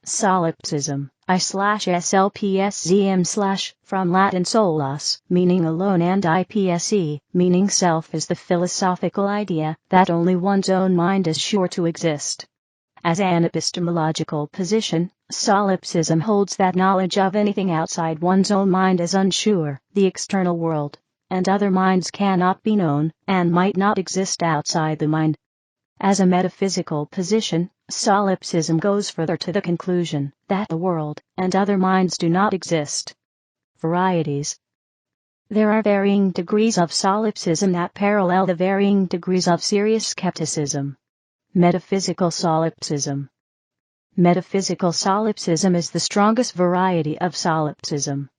Solipsism, ʻsʒlɨpsɪzəm, from Latin solus, meaning alone, and ipse, meaning self, is the philosophical idea that only one's own mind is sure to exist. As an epistemological position, solipsism holds that knowledge of anything outside one's own mind is unsure. The external world and other minds cannot be known, and might not exist outside the mind. As a metaphysical position, solipsism goes further to the conclusion that the world and other minds do not exist. Varieties. There are varying degrees of solipsism that parallel the varying degrees of serious skepticism. Metaphysical solipsism. Metaphysical solipsism is the strongest variety of solipsism.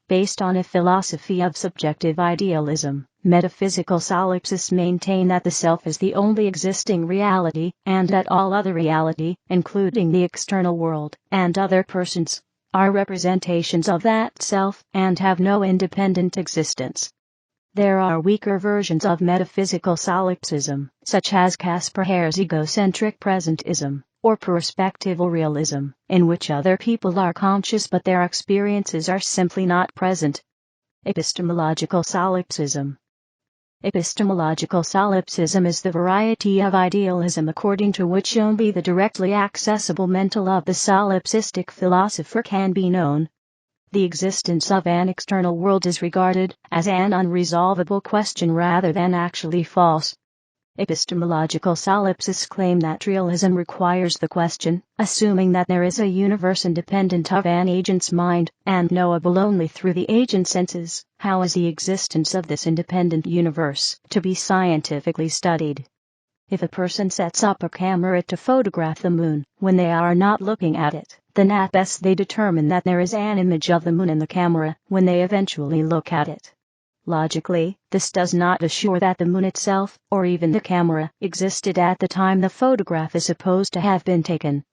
Based on a philosophy of subjective idealism, metaphysical solipsists maintain that the self is the only existing reality, and that all other reality, including the external world and other persons, are representations of that self and have no independent existence. There are weaker versions of metaphysical solipsism, such as Caspar Hare's egocentric presentism, or perspectival realism, in which other people are conscious but their experiences are simply not present. Epistemological solipsism. Epistemological solipsism is the variety of idealism according to which only the directly accessible mental of the solipsistic philosopher can be known. The existence of an external world is regarded as an unresolvable question rather than actually false. Epistemological solipsists claim that realism requires the question, assuming that there is a universe independent of an agent's mind, and knowable only through the agent's senses. How is the existence of this independent universe to be scientifically studied? If a person sets up a camera to photograph the moon, when they are not looking at it, then at best they determine that there is an image of the moon in the camera when they eventually look at it. Logically, this does not assure that the moon itself, or even the camera, existed at the time the photograph is supposed to have been taken.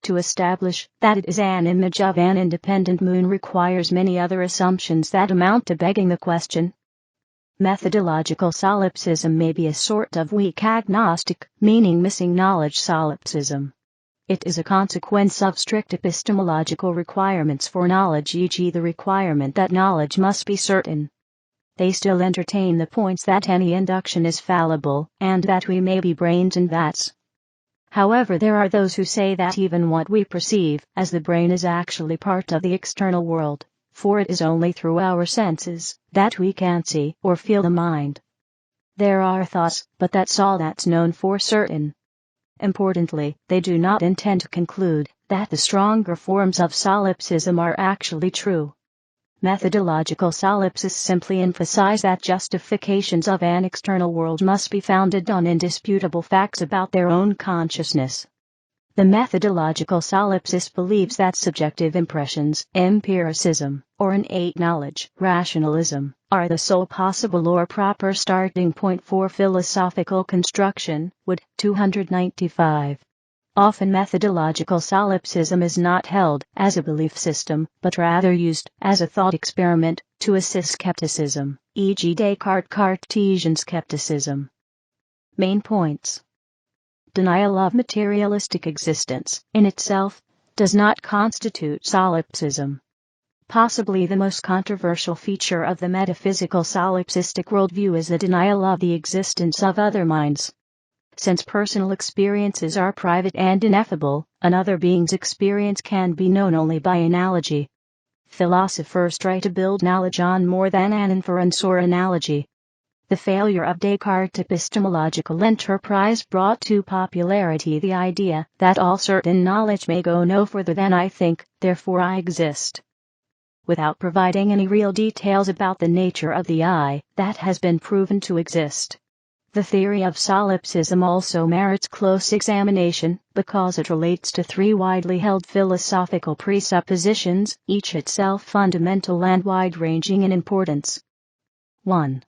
To establish that it is an image of an independent moon requires many other assumptions that amount to begging the question. Methodological solipsism may be a sort of weak agnostic, meaning missing knowledge solipsism. It is a consequence of strict epistemological requirements for knowledge, e.g. the requirement that knowledge must be certain. They still entertain the points that any induction is fallible, and that we may be brains and vats. However, there are those who say that even what we perceive as the brain is actually part of the external world, for it is only through our senses that we can see or feel the mind. There are thoughts, but that's all that's known for certain. Importantly, they do not intend to conclude that the stronger forms of solipsism are actually true. Methodological solipsists simply emphasize that justifications of an external world must be founded on indisputable facts about their own consciousness. The methodological solipsist believes that subjective impressions, empiricism, or innate knowledge, rationalism, are the sole possible or proper starting point for philosophical construction. Wood, 295. Often methodological solipsism is not held as a belief system, but rather used as a thought experiment to assist skepticism, e.g. Descartes' Cartesian skepticism. Main points. Denial of materialistic existence, in itself, does not constitute solipsism. Possibly the most controversial feature of the metaphysical solipsistic worldview is the denial of the existence of other minds. Since personal experiences are private and ineffable, another being's experience can be known only by analogy. Philosophers try to build knowledge on more than an inference or analogy. The failure of Descartes' epistemological enterprise brought to popularity the idea that all certain knowledge may go no further than I think, therefore I exist. Without providing any real details about the nature of the I that has been proven to exist. The theory of solipsism also merits close examination, because it relates to three widely held philosophical presuppositions, each itself fundamental and wide-ranging in importance. 1.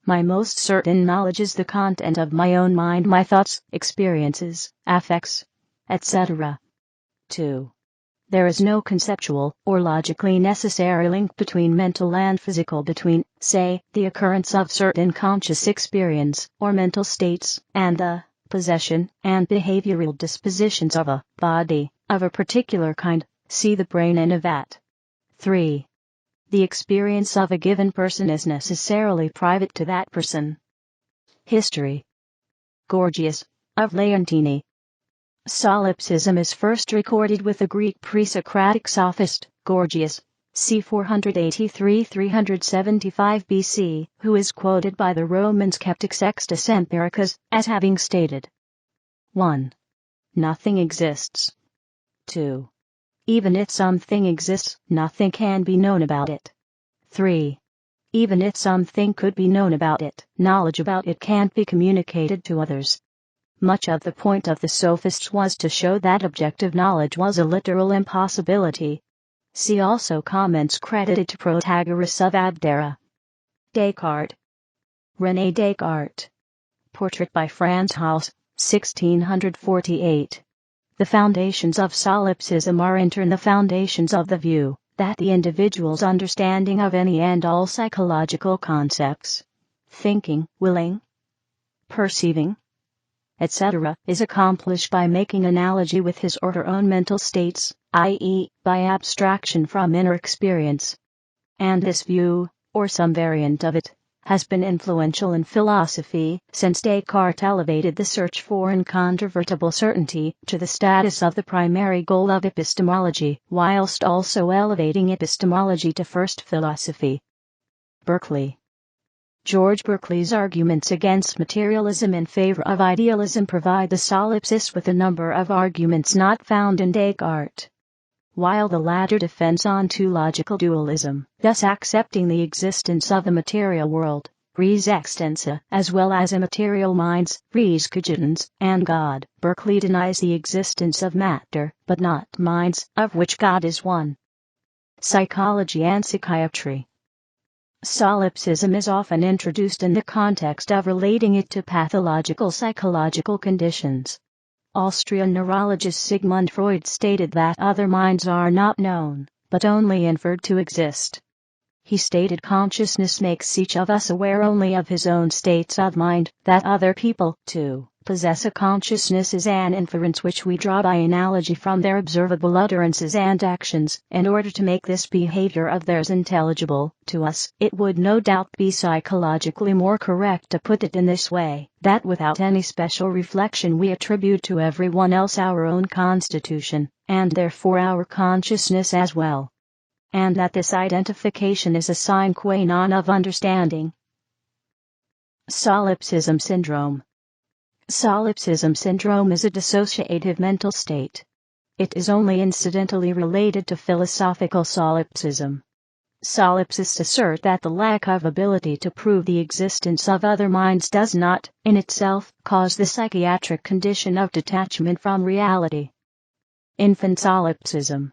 My most certain knowledge is the content of my own mind, my thoughts, experiences, affects, etc. 2. There is no conceptual or logically necessary link between mental and physical, between, say, the occurrence of certain conscious experience or mental states and the possession and behavioral dispositions of a body, of a particular kind, see the brain in a vat. 3. The experience of a given person is necessarily private to that person. History. Gorgias, of Leontini. Solipsism is first recorded with the Greek pre-Socratic sophist, Gorgias, c. 483–375 BC, who is quoted by the Roman skeptic Sextus Empiricus as having stated: 1. Nothing exists. 2. Even if something exists, nothing can be known about it. 3. Even if something could be known about it, knowledge about it can't be communicated to others. Much of the point of the sophists was to show that objective knowledge was a literal impossibility. See also comments credited to Protagoras of Abdera. Descartes. René Descartes. Portrait by Franz Hals, 1648. The foundations of solipsism are in turn the foundations of the view that the individual's understanding of any and all psychological concepts, thinking, willing, perceiving, etc., is accomplished by making analogy with his or her own mental states, i.e., by abstraction from inner experience. And this view, or some variant of it, has been influential in philosophy since Descartes elevated the search for incontrovertible certainty to the status of the primary goal of epistemology, whilst also elevating epistemology to first philosophy. Berkeley. George Berkeley's arguments against materialism in favor of idealism provide the solipsists with a number of arguments not found in Descartes. While the latter defends ontological dualism, thus accepting the existence of the material world, res extensa, as well as immaterial minds, res cogitans, and God, Berkeley denies the existence of matter, but not minds, of which God is one. Psychology and Psychiatry. Solipsism is often introduced in the context of relating it to pathological psychological conditions. Austrian neurologist Sigmund Freud stated that other minds are not known, but only inferred to exist. He stated consciousness makes each of us aware only of his own states of mind, that other people, too, possess a consciousness is an inference which we draw by analogy from their observable utterances and actions. In order to make this behavior of theirs intelligible to us, it would no doubt be psychologically more correct to put it in this way, that without any special reflection we attribute to everyone else our own constitution, and therefore our consciousness as well. And that this identification is a sine qua non of understanding. Solipsism syndrome. Solipsism syndrome is a dissociative mental state. It is only incidentally related to philosophical solipsism. Solipsists assert that the lack of ability to prove the existence of other minds does not, in itself, cause the psychiatric condition of detachment from reality. Infant solipsism.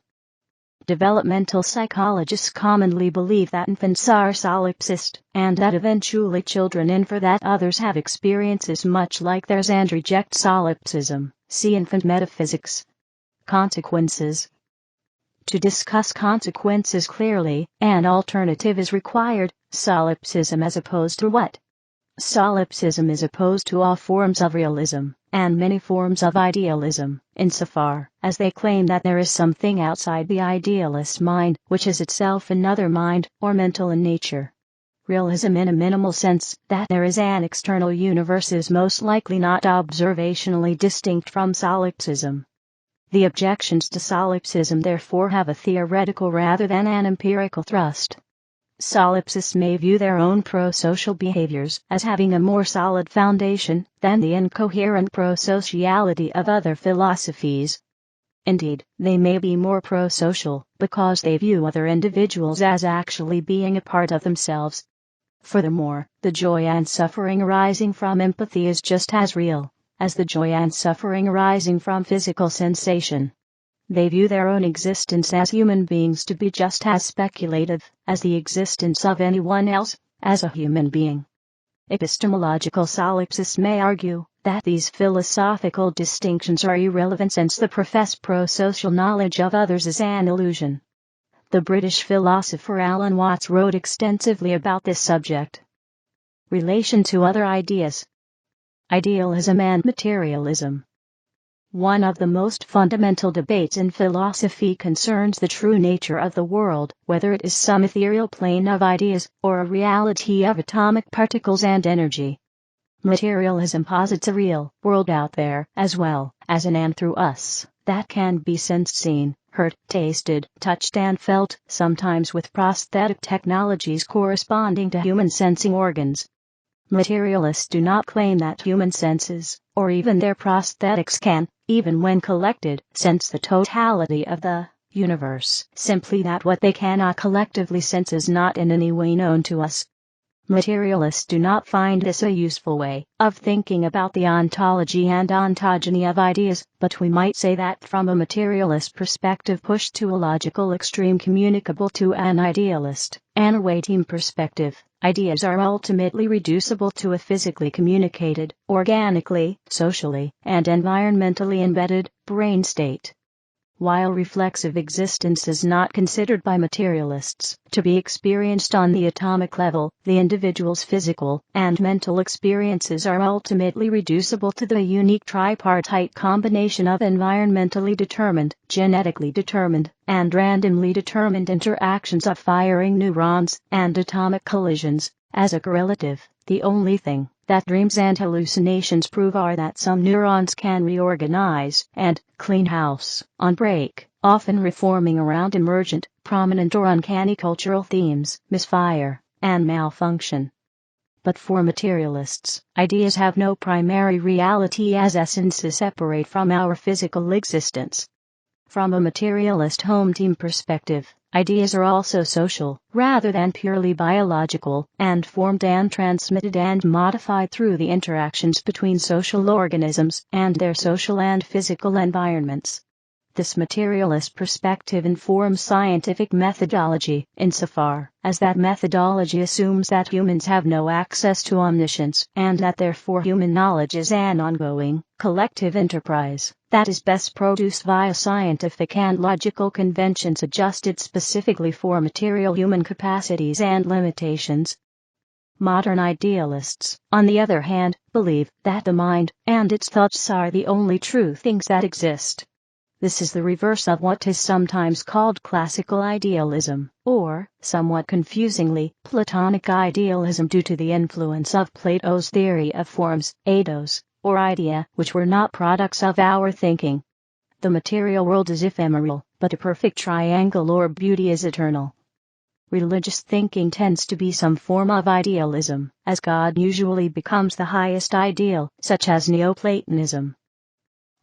Developmental psychologists commonly believe that infants are solipsist, and that eventually children infer that others have experiences much like theirs and reject solipsism. See infant metaphysics. Consequences. To discuss consequences clearly, an alternative is required: solipsism as opposed to what? Solipsism is opposed to all forms of realism, and many forms of idealism, insofar as they claim that there is something outside the idealist mind, which is itself another mind, or mental in nature. Realism in a minimal sense, that there is an external universe, is most likely not observationally distinct from solipsism. The objections to solipsism therefore have a theoretical rather than an empirical thrust. Solipsists may view their own pro-social behaviors as having a more solid foundation than the incoherent pro-sociality of other philosophies. Indeed, they may be more pro-social because they view other individuals as actually being a part of themselves. Furthermore, the joy and suffering arising from empathy is just as real as the joy and suffering arising from physical sensation. They view their own existence as human beings to be just as speculative as the existence of anyone else, as a human being. Epistemological solipsists may argue that these philosophical distinctions are irrelevant since the professed pro-social knowledge of others is an illusion. The British philosopher Alan Watts wrote extensively about this subject. Relation to other ideas. Idealism and materialism. One of the most fundamental debates in philosophy concerns the true nature of the world, whether it is some ethereal plane of ideas, or a reality of atomic particles and energy. Materialism posits a real world out there, as well as in and through us, that can be sensed, seen, heard, tasted, touched and felt, sometimes with prosthetic technologies corresponding to human sensing organs. Materialists do not claim that human senses, or even their prosthetics can, even when collected, sense the totality of the universe, simply that what they cannot collectively sense is not in any way known to us. Materialists do not find this a useful way of thinking about the ontology and ontogeny of ideas, but we might say that from a materialist perspective pushed to a logical extreme communicable to an idealist and awaiting perspective, ideas are ultimately reducible to a physically communicated, organically, socially, and environmentally embedded brain state. While reflexive existence is not considered by materialists to be experienced on the atomic level, the individual's physical and mental experiences are ultimately reducible to the unique tripartite combination of environmentally determined, genetically determined, and randomly determined interactions of firing neurons and atomic collisions. As a correlative, the only thing that dreams and hallucinations prove are that some neurons can reorganize and clean house on break, often reforming around emergent, prominent or uncanny cultural themes, misfire, and malfunction. But for materialists, ideas have no primary reality as essences separate from our physical existence. From a materialist home team perspective, ideas are also social, rather than purely biological, and formed and transmitted and modified through the interactions between social organisms and their social and physical environments. This materialist perspective informs scientific methodology, insofar as that methodology assumes that humans have no access to omniscience, and that therefore human knowledge is an ongoing, collective enterprise that is best produced via scientific and logical conventions adjusted specifically for material human capacities and limitations. Modern idealists, on the other hand, believe that the mind and its thoughts are the only true things that exist. This is the reverse of what is sometimes called classical idealism, or, somewhat confusingly, Platonic idealism due to the influence of Plato's theory of forms, eidos, or idea, which were not products of our thinking. The material world is ephemeral, but a perfect triangle or beauty is eternal. Religious thinking tends to be some form of idealism, as God usually becomes the highest ideal, such as Neoplatonism.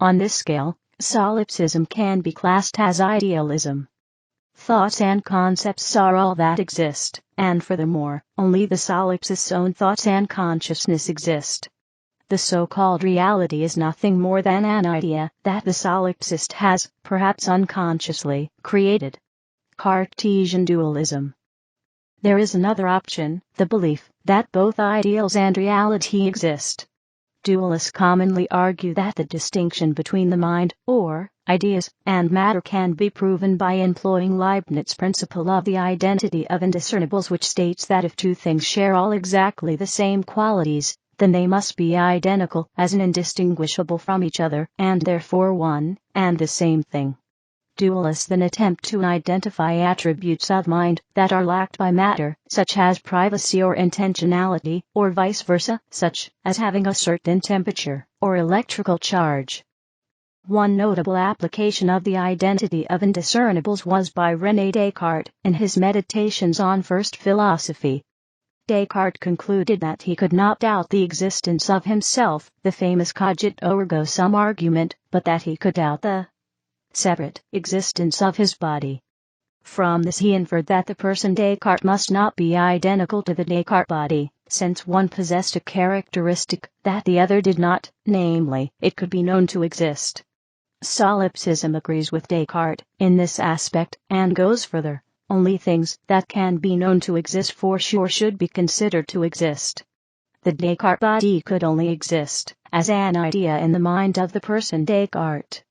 On this scale, solipsism can be classed as idealism. Thoughts and concepts are all that exist, and furthermore, only the solipsist's own thoughts and consciousness exist. The so-called reality is nothing more than an idea that the solipsist has, perhaps unconsciously, created. Cartesian Dualism. There is another option, the belief that both ideals and reality exist. Dualists commonly argue that the distinction between the mind, or ideas, and matter can be proven by employing Leibniz's principle of the identity of indiscernibles, which states that if two things share all exactly the same qualities, then they must be identical as in indistinguishable from each other, and therefore one and the same thing. Dualists then attempt to identify attributes of mind that are lacked by matter, such as privacy or intentionality, or vice versa, such as having a certain temperature or electrical charge. One notable application of the identity of indiscernibles was by René Descartes in his Meditations on First Philosophy. Descartes concluded that he could not doubt the existence of himself, the famous cogito ergo sum argument, but that he could doubt the separate existence of his body. From this he inferred that the person Descartes must not be identical to the Descartes body, since one possessed a characteristic that the other did not, namely, it could be known to exist. Solipsism agrees with Descartes in this aspect, and goes further. Only things that can be known to exist for sure should be considered to exist. The Descartes body could only exist as an idea in the mind of the person Descartes.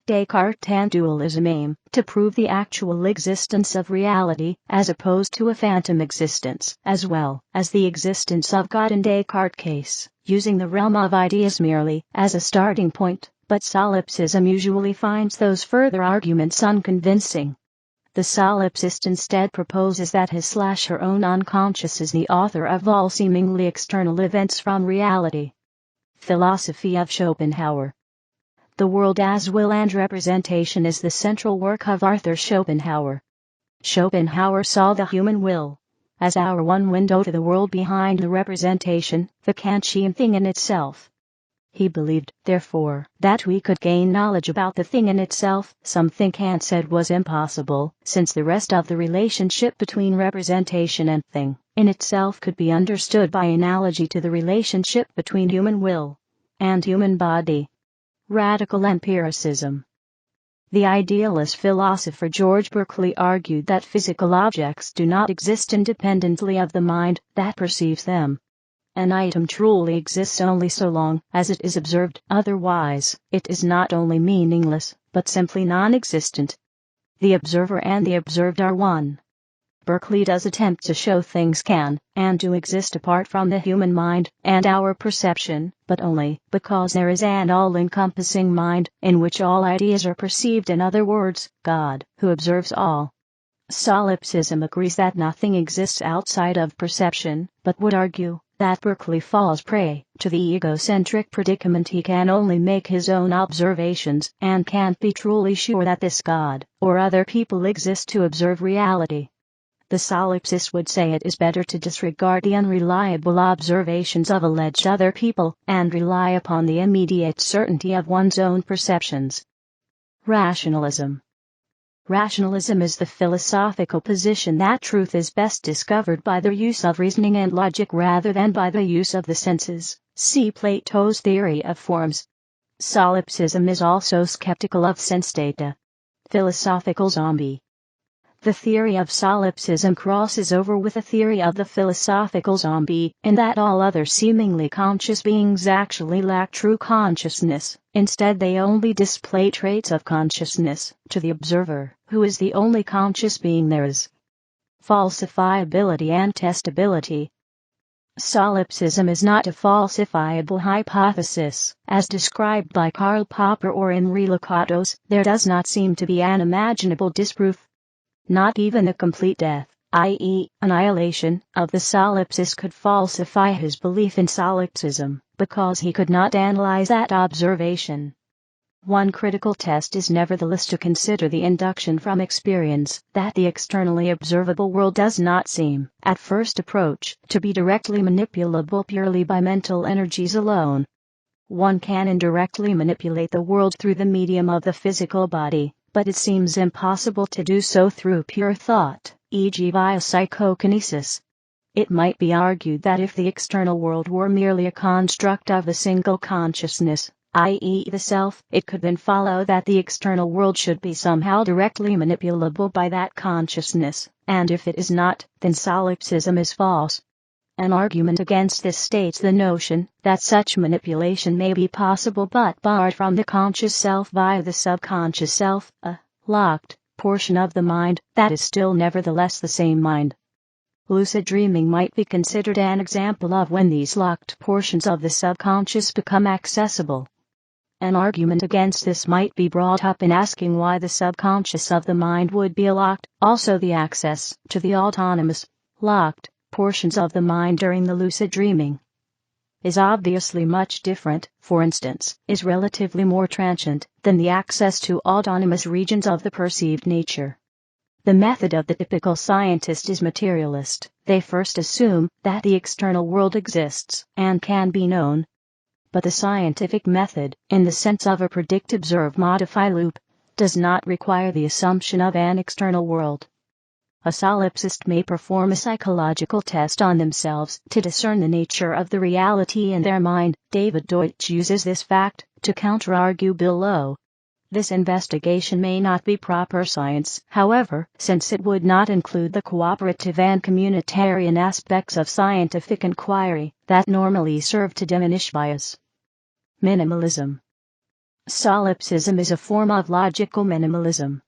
Descartes and dualism aim to prove the actual existence of reality as opposed to a phantom existence, as well as the existence of God in Descartes' case, using the realm of ideas merely as a starting point, but solipsism usually finds those further arguments unconvincing. The solipsist instead proposes that his/her own unconscious is the author of all seemingly external events from reality. Philosophy of Schopenhauer. The World as Will and Representation is the central work of Arthur Schopenhauer. Schopenhauer saw the human will as our one window to the world behind the representation, the Kantian thing in itself. He believed, therefore, that we could gain knowledge about the thing in itself, something Kant said was impossible, since the rest of the relationship between representation and thing in itself could be understood by analogy to the relationship between human will and human body. Radical empiricism. The idealist philosopher George Berkeley argued that physical objects do not exist independently of the mind that perceives them. An item truly exists only so long as it is observed, otherwise, it is not only meaningless, but simply non-existent. The observer and the observed are one. Berkeley does attempt to show things can and do exist apart from the human mind and our perception, but only because there is an all-encompassing mind in which all ideas are perceived, in other words, God, who observes all. Solipsism agrees that nothing exists outside of perception, but would argue that Berkeley falls prey to the egocentric predicament he can only make his own observations and can't be truly sure that this God or other people exist to observe reality. The solipsist would say it is better to disregard the unreliable observations of alleged other people and rely upon the immediate certainty of one's own perceptions. Rationalism. Rationalism is the philosophical position that truth is best discovered by the use of reasoning and logic rather than by the use of the senses. See Plato's theory of forms. Solipsism is also skeptical of sense data. Philosophical zombie. The theory of solipsism crosses over with the theory of the philosophical zombie, in that all other seemingly conscious beings actually lack true consciousness. Instead, they only display traits of consciousness to the observer, who is the only conscious being there is. Falsifiability and testability. Solipsism is not a falsifiable hypothesis. As described by Karl Popper or Enri Lakatos, there does not seem to be an imaginable disproof. Not even the complete death, i.e., annihilation, of the solipsist could falsify his belief in solipsism, because he could not analyze that observation. One critical test is nevertheless to consider the induction from experience that the externally observable world does not seem, at first approach, to be directly manipulable purely by mental energies alone. One can indirectly manipulate the world through the medium of the physical body, but it seems impossible to do so through pure thought, e.g. via psychokinesis. It might be argued that if the external world were merely a construct of a single consciousness, i.e. the self, it could then follow that the external world should be somehow directly manipulable by that consciousness, and if it is not, then solipsism is false. An argument against this states the notion that such manipulation may be possible but barred from the conscious self via the subconscious self, a locked portion of the mind that is still nevertheless the same mind. Lucid dreaming might be considered an example of when these locked portions of the subconscious become accessible. An argument against this might be brought up in asking why the subconscious of the mind would be locked, also the access to the autonomous, locked portions of the mind during the lucid dreaming is obviously much different, for instance, is relatively more transient than the access to autonomous regions of the perceived nature. The method of the typical scientist is materialist. They first assume that the external world exists and can be known. But the scientific method, in the sense of a predict observe modify loop, does not require the assumption of an external world. A solipsist may perform a psychological test on themselves to discern the nature of the reality in their mind. David Deutsch uses this fact to counter-argue below. This investigation may not be proper science, however, since it would not include the cooperative and communitarian aspects of scientific inquiry that normally serve to diminish bias. Minimalism. Solipsism is a form of logical minimalism.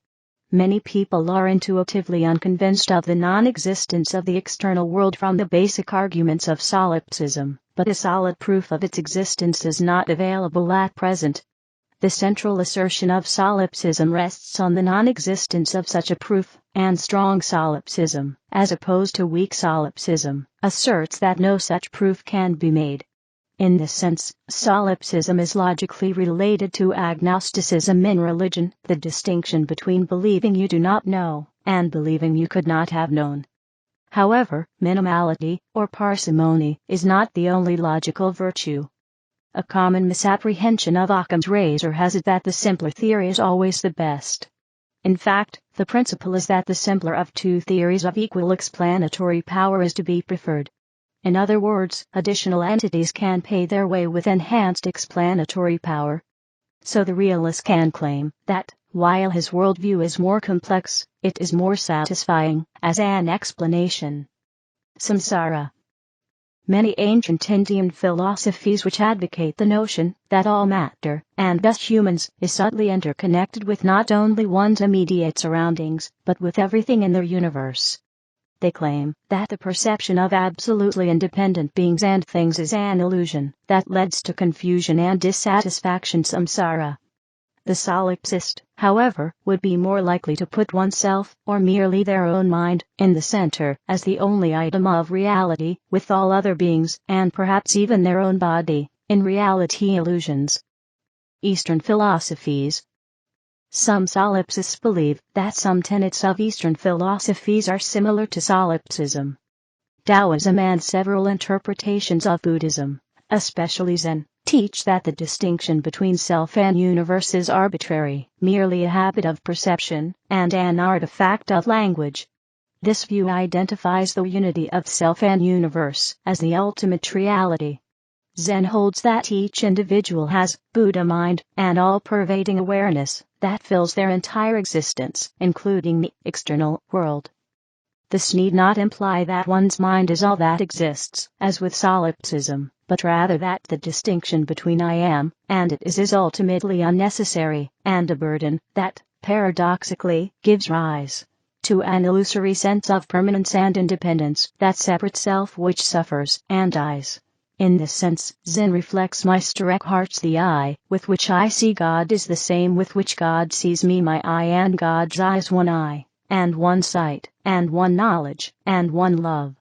Many people are intuitively unconvinced of the non-existence of the external world from the basic arguments of solipsism, but a solid proof of its existence is not available at present. The central assertion of solipsism rests on the non-existence of such a proof, and strong solipsism, as opposed to weak solipsism, asserts that no such proof can be made. In this sense, solipsism is logically related to agnosticism in religion, the distinction between believing you do not know, and believing you could not have known. However, minimality, or parsimony, is not the only logical virtue. A common misapprehension of Occam's razor has it that the simpler theory is always the best. In fact, the principle is that the simpler of two theories of equal explanatory power is to be preferred. In other words, additional entities can pay their way with enhanced explanatory power. So the realist can claim that, while his worldview is more complex, it is more satisfying as an explanation. Samsara. Many ancient Indian philosophies which advocate the notion that all matter, and thus humans, is subtly interconnected with not only one's immediate surroundings, but with everything in their universe. They claim that the perception of absolutely independent beings and things is an illusion that leads to confusion and dissatisfaction, samsara. The solipsist, however, would be more likely to put oneself, or merely their own mind, in the center, as the only item of reality, with all other beings, and perhaps even their own body, in reality illusions. Eastern philosophies. Some solipsists believe that some tenets of Eastern philosophies are similar to solipsism. Taoism and several interpretations of Buddhism, especially Zen, teach that the distinction between self and universe is arbitrary, merely a habit of perception, and an artifact of language. This view identifies the unity of self and universe as the ultimate reality. Zen holds that each individual has Buddha mind, an all-pervading awareness that fills their entire existence, including the external world. This need not imply that one's mind is all that exists, as with solipsism, but rather that the distinction between I am and it is ultimately unnecessary, and a burden that, paradoxically, gives rise to an illusory sense of permanence and independence, that separate self which suffers and dies. In this sense, Zen reflects Meister Eckhart's "the eye with which I see God is the same with which God sees me. My eye and God's eye is one eye, and one sight, and one knowledge, and one love."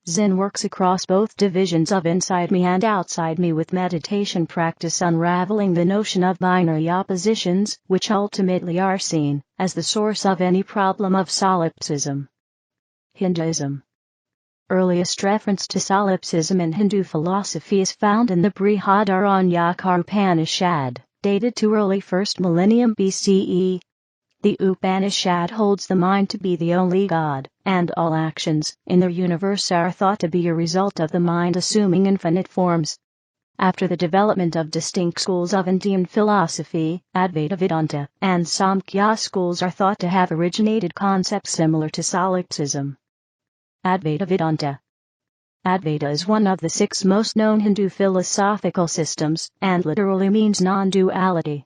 Zen works across both divisions of inside me and outside me with meditation practice, unraveling the notion of binary oppositions, which ultimately are seen as the source of any problem of solipsism. Hinduism. Earliest reference to solipsism in Hindu philosophy is found in the Brihadaranyaka Upanishad, dated to early 1st millennium BCE. The Upanishad holds the mind to be the only God, and all actions in the universe are thought to be a result of the mind assuming infinite forms. After the development of distinct schools of Indian philosophy, Advaita Vedanta and Samkhya schools are thought to have originated concepts similar to solipsism. Advaita Vedanta. Advaita is one of the 6 most known Hindu philosophical systems, and literally means non-duality.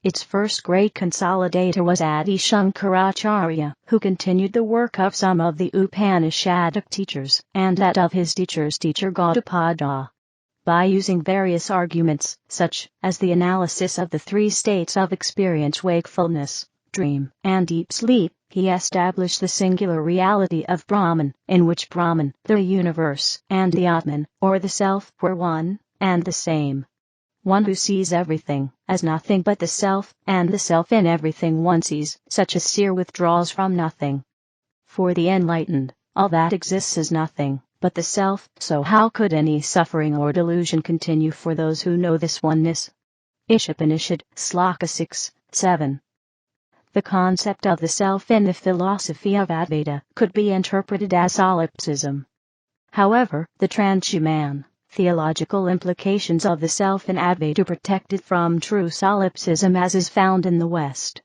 Its first great consolidator was Adi Shankaracharya, who continued the work of some of the Upanishadic teachers, and that of his teacher's teacher Gaudapada. By using various arguments, such as the analysis of the 3 states of experience, wakefulness, dream, and deep sleep, he established the singular reality of Brahman, in which Brahman, the universe, and the Atman, or the self, were one and the same. One who sees everything as nothing but the self, and the self in everything one sees, such a seer withdraws from nothing. For the enlightened, all that exists is nothing but the self, so how could any suffering or delusion continue for those who know this oneness? Ishopanishad, Sloka 6, 7. The concept of the self in the philosophy of Advaita could be interpreted as solipsism. However, the transhuman, theological implications of the self in Advaita are protected from true solipsism as is found in the West.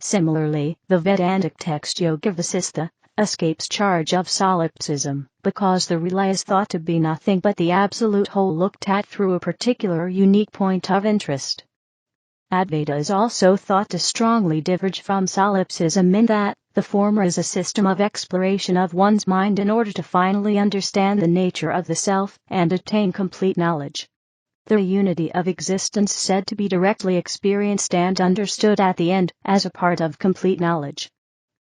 Similarly, the Vedantic text Yoga Vasistha escapes charge of solipsism, because the relay is thought to be nothing but the absolute whole looked at through a particular unique point of interest. Advaita is also thought to strongly diverge from solipsism in that the former is a system of exploration of one's mind in order to finally understand the nature of the self and attain complete knowledge. the unity of existence said to be directly experienced and understood at the end as a part of complete knowledge.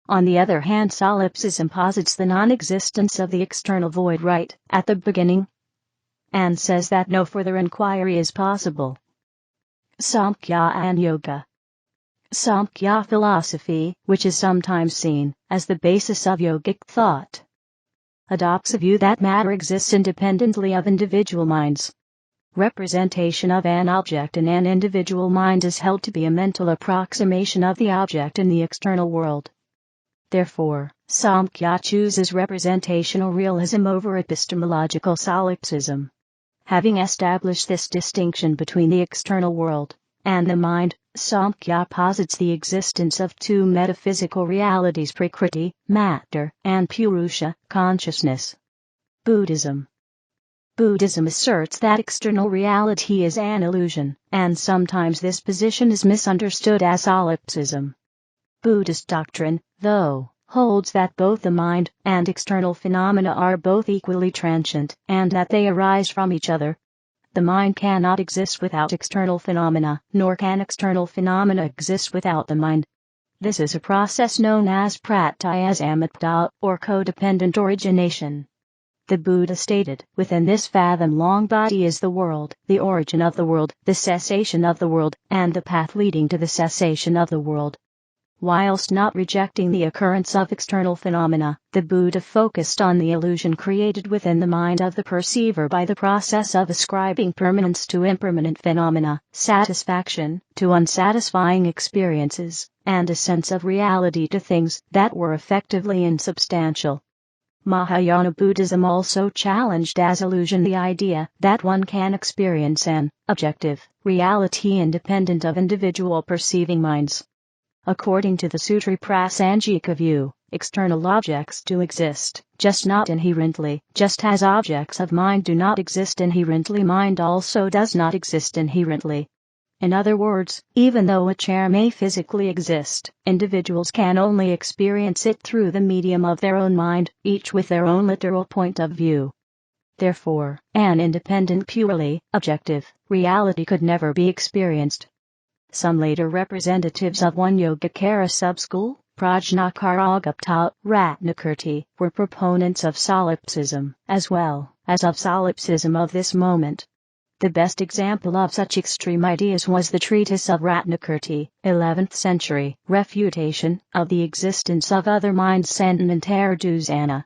On the other hand, solipsism posits the non-existence of the external void right at the beginning, and says that no further inquiry is possible. Samkhya and Yoga. Samkhya philosophy, which is sometimes seen as the basis of yogic thought, adopts a view that matter exists independently of individual minds. Representation of an object in an individual mind is held to be a mental approximation of the object in the external world. Therefore, Samkhya chooses representational realism over epistemological solipsism. Having established this distinction between the external world and the mind, Samkhya posits the existence of two metaphysical realities: prakriti, matter, and purusha, consciousness. Buddhism. Buddhism asserts that external reality is an illusion, and sometimes this position is misunderstood as solipsism. Buddhist doctrine, though, holds that both the mind and external phenomena are both equally transient, and that they arise from each other. The mind cannot exist without external phenomena, nor can external phenomena exist without the mind. This is a process known as pratyasamitta, or codependent origination. The Buddha stated, within this fathom-long body is the world, the origin of the world, the cessation of the world, and the path leading to the cessation of the world. Whilst not rejecting the occurrence of external phenomena, the Buddha focused on the illusion created within the mind of the perceiver by the process of ascribing permanence to impermanent phenomena, satisfaction to unsatisfying experiences, and a sense of reality to things that were effectively insubstantial. Mahayana Buddhism also challenged as illusion the idea that one can experience an objective reality independent of individual perceiving minds. According to the Sutri Prasangika view, external objects do exist, just not inherently. Just as objects of mind do not exist inherently, mind also does not exist inherently. In other words, even though a chair may physically exist, individuals can only experience it through the medium of their own mind, each with their own literal point of view. Therefore, an independent, purely objective reality could never be experienced. Some later representatives of one Yogacara subschool, Prajnakaragupta, Ratna, Kurti, were proponents of solipsism, as well as of solipsism of this moment. The best example of such extreme ideas was the Treatise of Ratna, 11th century, Refutation of the Existence of Other Minds, Sentmentare Duzana.